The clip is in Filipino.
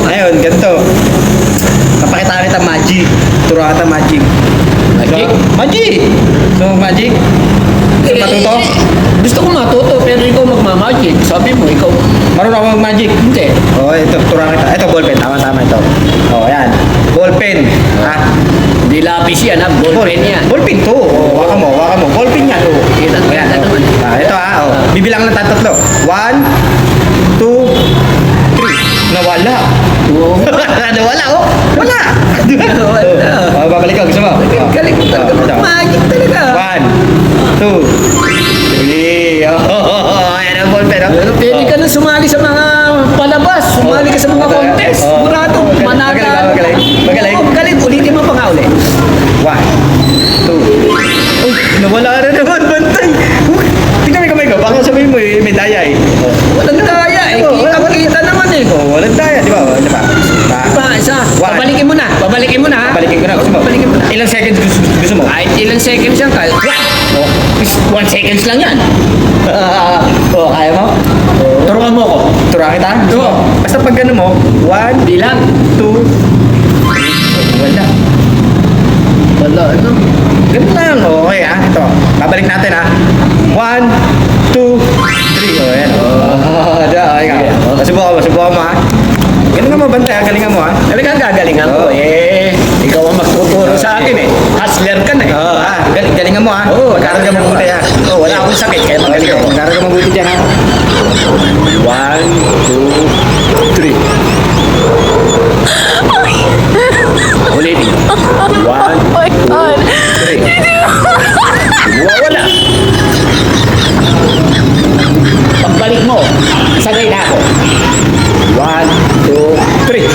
Ngayon, ganito. Papakita kita magic. Turuan kita magic. Magic? So, magic! So, magic? Gusto matuto? Gusto ko matuto, pero ikaw magmamagic. Sabi mo, ikaw. Marunong ako mag-magic? Hindi. Oh, ito, turuan kita. Ito, ballpen. Tama-tama ito. Oh, yan. Ballpen. Ha? Di lapis yan, ha? Ballpen yan. Ballpen to. Oh, waka mo. Ballpen yan. Oh. Kita Ayan, oh. naman. Ito oh. Bibilang lang tatlo. 1, 2, 3. Nawala. Oo. Nawala, oh. Wala. Wala. Oh, babalik ko. Gusto mo? Galing mo talaga. ito. Magic talaga. 1, 2, 3. Oh, ayan ang ballpen. Oh. Pero pwede ka na sumali sa mga palabas. Sumali ka sa mga contest. Oh. Sigurado, mananalo. Magaling. Oo, galing. Ulitin mo pa nga ulit. 1, 2. Uy, nawala na naman, bantay. Tingnan mo kamay ko. Baka sabihin mo, medaya eh. Walang daya eh. Oo, Kita naman eh. Oh, walang daya, di ba? Di ba? Pa, isa. One. Babalikin mo na. Babalikin mo na. ha? Balikin ko na. Gusto mo? Babalikin mo na. Ilang seconds gusto mo? Kahit ilang seconds yan, kahit 1 seconds lang yan. Oh, kaya mo? Turuan mo ko. Turuan kita? Oo. Basta pag gano'n mo, 1, Bilang. 2, 3. Wala. Wala, ano? Ganun lang. Okay ha. Ito. Babalik natin ha. 1, 2, 3. Oh, yan. Oh, okay ka. Masubukan mo ha. Galingan mo, bantay ha. Galingan mo ha. Talagang gagalingan ko Oo. eh. Ikaw ang magtuturo sa akin eh. Hustler ka na eh. Oo, galingan mo ha. Oo, Magkaroon ka mabuti ha. Oo, wala akong sakit kaya magaling ako. Magkaroon ka mabuti dyan ha. 1, 2, 3. Ulitin. 1, my God. 3. Wala. Pagbalik mo, sagay na ako. 1, 2, 3.